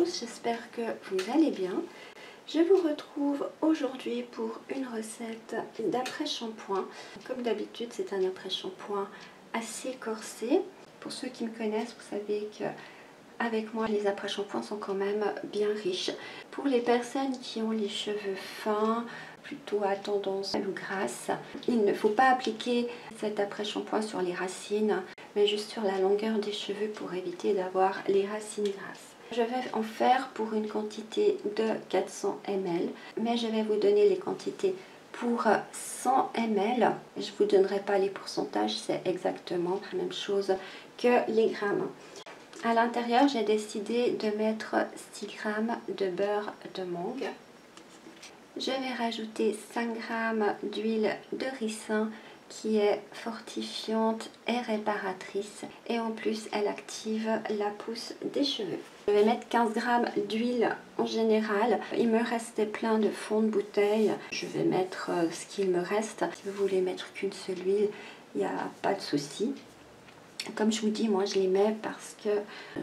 tous, j'espère que vous allez bien. Je vous retrouve aujourd'hui pour une recette d'après-shampoing. Comme d'habitude, c'est un après-shampoing assez corsé. Pour ceux qui me connaissent, vous savez que avec moi, les après-shampoings sont quand même bien riches. Pour les personnes qui ont les cheveux fins, plutôt à tendance ou grasse, il ne faut pas appliquer cet après-shampoing sur les racines, mais juste sur la longueur des cheveux pour éviter d'avoir les racines grasses. Je vais en faire pour une quantité de 400 ml, mais je vais vous donner les quantités pour 100 ml. Je ne vous donnerai pas les pourcentages, c'est exactement la même chose que les grammes. À l'intérieur, j'ai décidé de mettre 6 g de beurre de mangue. Je vais rajouter 5 g d'huile de ricin qui est fortifiante et réparatrice. Et en plus, elle active la pousse des cheveux. Je vais mettre 15 g d'huile en général. Il me restait plein de fond de bouteille. Je vais mettre ce qu'il me reste. Si vous voulez mettre qu'une seule huile, il n'y a pas de souci. Comme je vous dis, moi je les mets parce que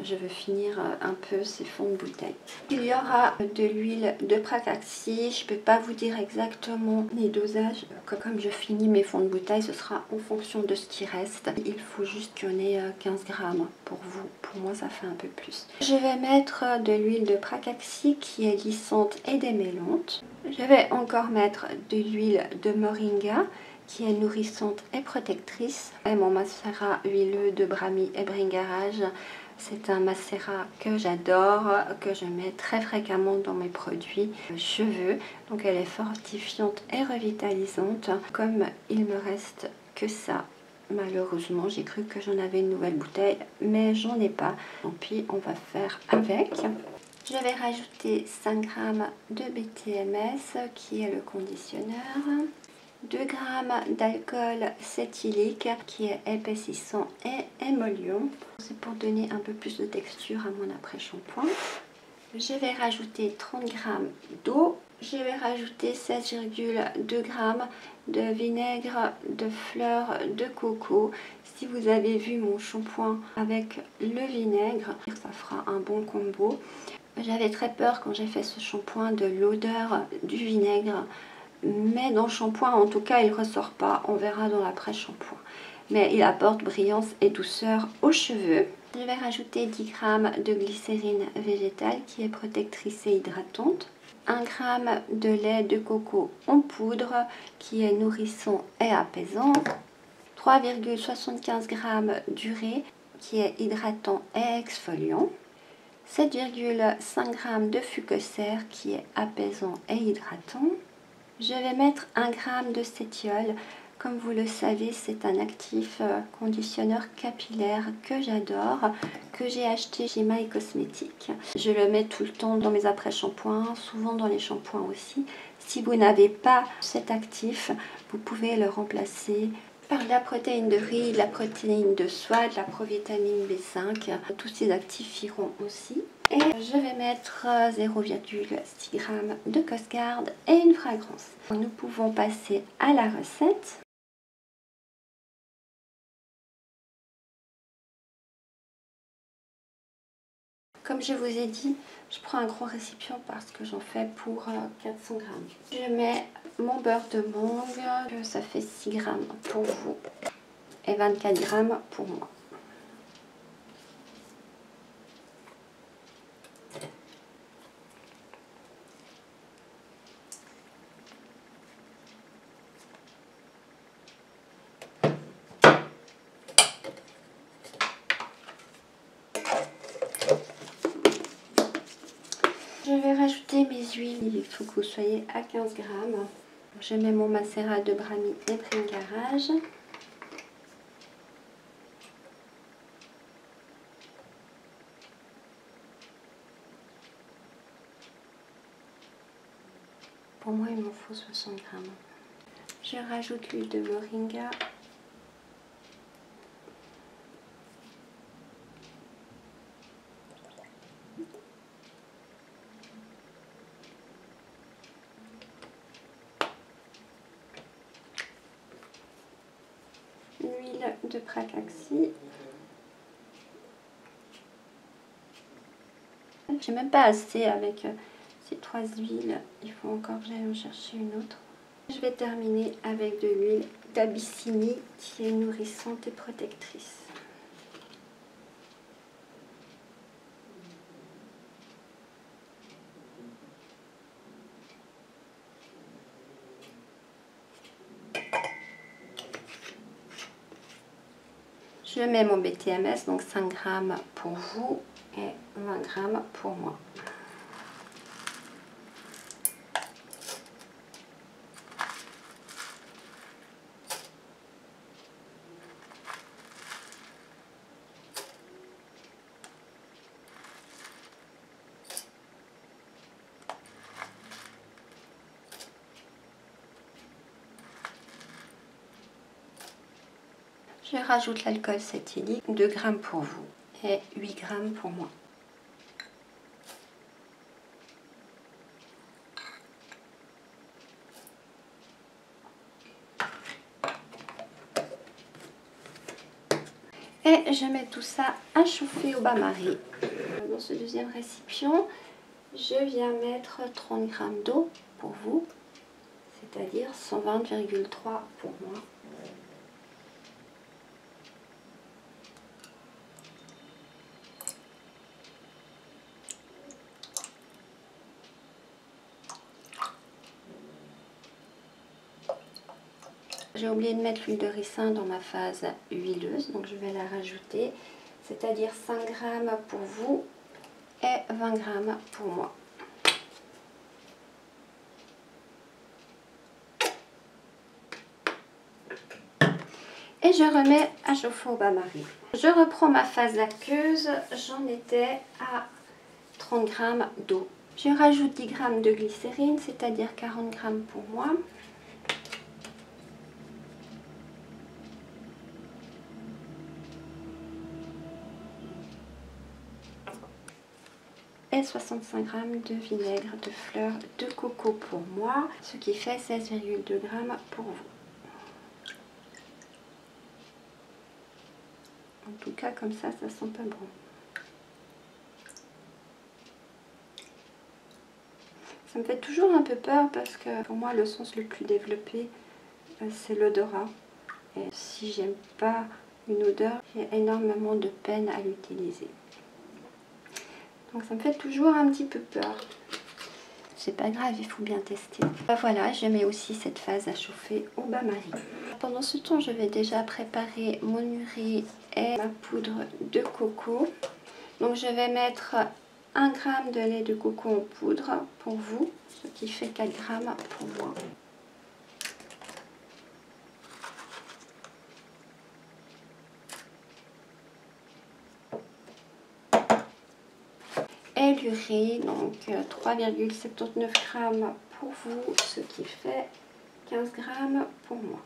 je veux finir un peu ces fonds de bouteille. Il y aura de l'huile de Pracaxi. Je ne peux pas vous dire exactement les dosages. Comme je finis mes fonds de bouteille, ce sera en fonction de ce qui reste. Il faut juste qu'il y en ait 15 grammes pour vous. Pour moi, ça fait un peu plus. Je vais mettre de l'huile de Pracaxi qui est lissante et démêlante. Je vais encore mettre de l'huile de Moringa qui est nourrissante et protectrice. Et mon macérat huileux de Brahmi et Bringarage, c'est un macérat que j'adore, que je mets très fréquemment dans mes produits cheveux. Donc elle est fortifiante et revitalisante. Comme il me reste que ça, malheureusement, j'ai cru que j'en avais une nouvelle bouteille, mais j'en ai pas. Tant pis, on va faire avec. Je vais rajouter 5 g de BTMS qui est le conditionneur. 2 g d'alcool cétylique qui est épaississant et émollient. C'est pour donner un peu plus de texture à mon après-shampoing. Je vais rajouter 30 g d'eau. Je vais rajouter 16,2 g de vinaigre de fleurs de coco. Si vous avez vu mon shampoing avec le vinaigre, ça fera un bon combo. J'avais très peur quand j'ai fait ce shampoing de l'odeur du vinaigre. Mais dans le shampoing, en tout cas, il ne ressort pas. On verra dans l'après-shampoing. Mais il apporte brillance et douceur aux cheveux. Je vais rajouter 10 g de glycérine végétale qui est protectrice et hydratante. 1 g de lait de coco en poudre qui est nourrissant et apaisant. 3,75 g d'urée qui est hydratant et exfoliant. 7,5 g de fucoser qui est apaisant et hydratant. Je vais mettre 1 g de cétiol. Comme vous le savez, c'est un actif conditionneur capillaire que j'adore, que j'ai acheté chez My Cosmetics. Je le mets tout le temps dans mes après-shampoings, souvent dans les shampoings aussi. Si vous n'avez pas cet actif, vous pouvez le remplacer par de la protéine de riz, de la protéine de soie, de la provitamine B5. Tous ces actifs iront aussi. Et je vais mettre 0,6 g de Costgard et une fragrance. Nous pouvons passer à la recette. Comme je vous ai dit, je prends un gros récipient parce que j'en fais pour 400 g. Je mets mon beurre de mangue, ça fait 6 g pour vous et 24 g pour moi. Je vais rajouter mes huiles, il faut que vous soyez à 15 g. Je mets mon macérat de Brahmi et Bringarage. Pour moi, il m'en faut 60 g. Je rajoute l'huile de moringa. L'huile de Pracaxi. J'ai même pas assez avec ces 3 huiles. Il faut encore que j'aille en chercher une autre. Je vais terminer avec de l'huile d'Abyssinie qui est nourrissante et protectrice. Je mets mon BTMS, donc 5 grammes pour vous et 20 grammes pour moi. Je rajoute l'alcool cétylique, 2 grammes pour vous et 8 grammes pour moi. Et je mets tout ça à chauffer au bain-marie. Dans ce deuxième récipient, je viens mettre 30 grammes d'eau pour vous, c'est-à-dire 120,3 pour moi. J'ai oublié de mettre l'huile de ricin dans ma phase huileuse, donc je vais la rajouter, c'est-à-dire 5 grammes pour vous et 20 grammes pour moi. Et je remets à chauffer au bain-marie. Je reprends ma phase aqueuse, j'en étais à 30 grammes d'eau. Je rajoute 10 grammes de glycérine, c'est-à-dire 40 grammes pour moi. Et 65 grammes de vinaigre de fleur de coco pour moi, ce qui fait 16,2 grammes pour vous. En tout cas, comme ça sent pas bon. Ça me fait toujours un peu peur parce que pour moi, le sens le plus développé, c'est l'odorat. Et si j'aime pas une odeur, j'ai énormément de peine à l'utiliser. Donc ça me fait toujours un petit peu peur. C'est pas grave, il faut bien tester. Voilà, je mets aussi cette phase à chauffer au bain-marie. Pendant ce temps, je vais déjà préparer mon urée et ma poudre de coco. Donc je vais mettre 1 g de lait de coco en poudre pour vous, ce qui fait 4 g pour moi. Et l'urée, donc 3,79 g pour vous, ce qui fait 15 g pour moi.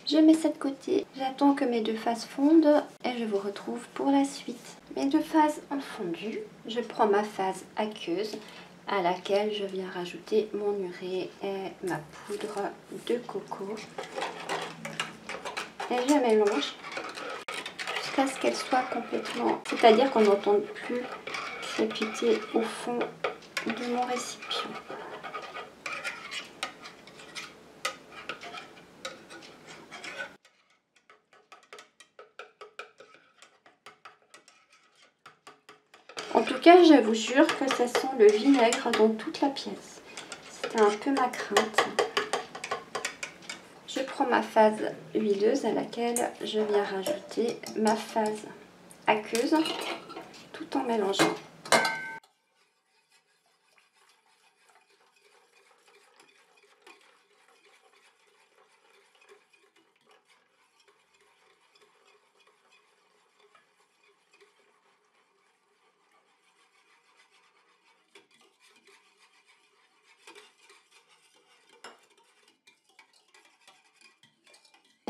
Je mets ça de côté, j'attends que mes deux phases fondent et je vous retrouve pour la suite. Mes deux phases ont fondu, je prends ma phase aqueuse à laquelle je viens rajouter mon urée et ma poudre de coco. Et je mélange jusqu'à ce qu'elle soit complètement... C'est-à-dire qu'on n'entende plus crépiter au fond de mon récipient. En tout cas, je vous jure que ça sent le vinaigre dans toute la pièce. C'était un peu ma crainte. Je prends ma phase huileuse à laquelle je viens rajouter ma phase aqueuse tout en mélangeant.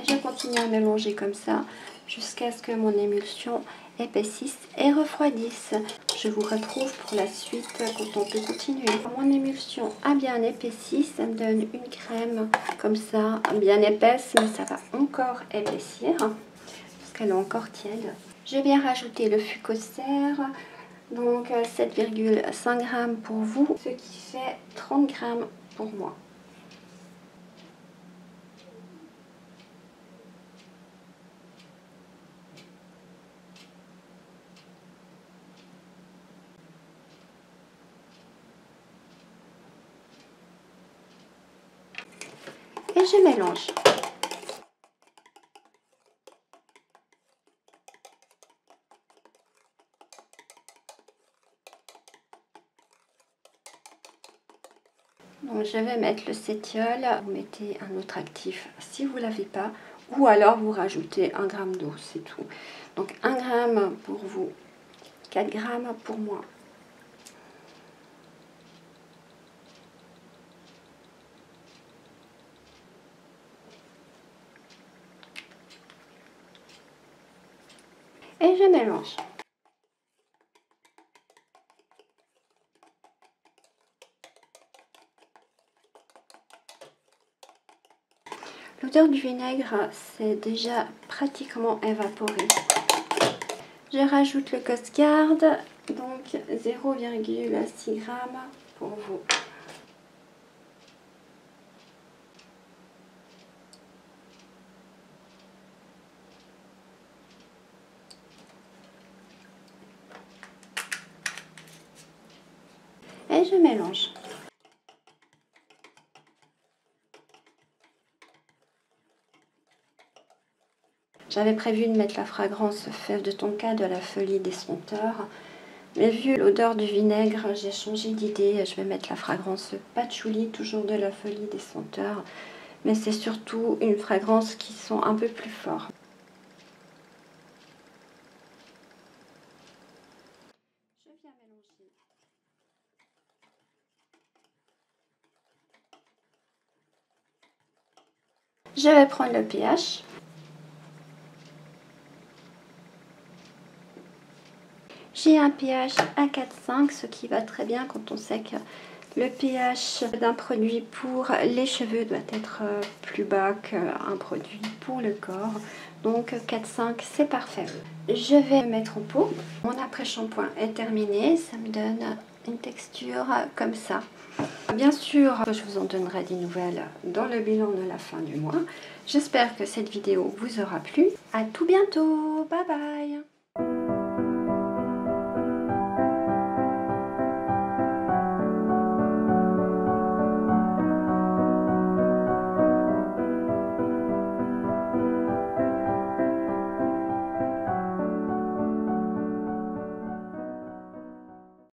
Je continue à mélanger comme ça jusqu'à ce que mon émulsion épaississent et refroidissent. Je vous retrouve pour la suite quand on peut continuer. Mon émulsion a bien épaissi, ça me donne une crème comme ça, bien épaisse, mais ça va encore épaissir parce qu'elle est encore tiède. Je viens rajouter le Fucoster, donc 7,5 g pour vous, ce qui fait 30 g pour moi. Et je mélange. Donc je vais mettre le cétiol, vous mettez un autre actif si vous ne l'avez pas, ou alors vous rajoutez 1 g d'eau, c'est tout. Donc 1 g pour vous, 4 g pour moi. Et je mélange. L'odeur du vinaigre s'est déjà pratiquement évaporée. Je rajoute le Coast Guard, donc 0,6 g pour vous. Et je mélange. J'avais prévu de mettre la fragrance fève de tonka de la Folie des Senteurs, mais vu l'odeur du vinaigre, j'ai changé d'idée. Je vais mettre la fragrance patchouli, toujours de la Folie des Senteurs, mais c'est surtout une fragrance qui sent un peu plus fort. Je viens mélanger. Je vais prendre le pH. J'ai un pH à 4,5, ce qui va très bien quand on sait que le pH d'un produit pour les cheveux doit être plus bas qu'un produit pour le corps. Donc 4,5 c'est parfait. Je vais mettre en pot. Mon après-shampoing est terminé. Ça me donne une texture comme ça. Bien sûr, je vous en donnerai des nouvelles dans le bilan de la fin du mois. J'espère que cette vidéo vous aura plu. À tout bientôt. Bye bye.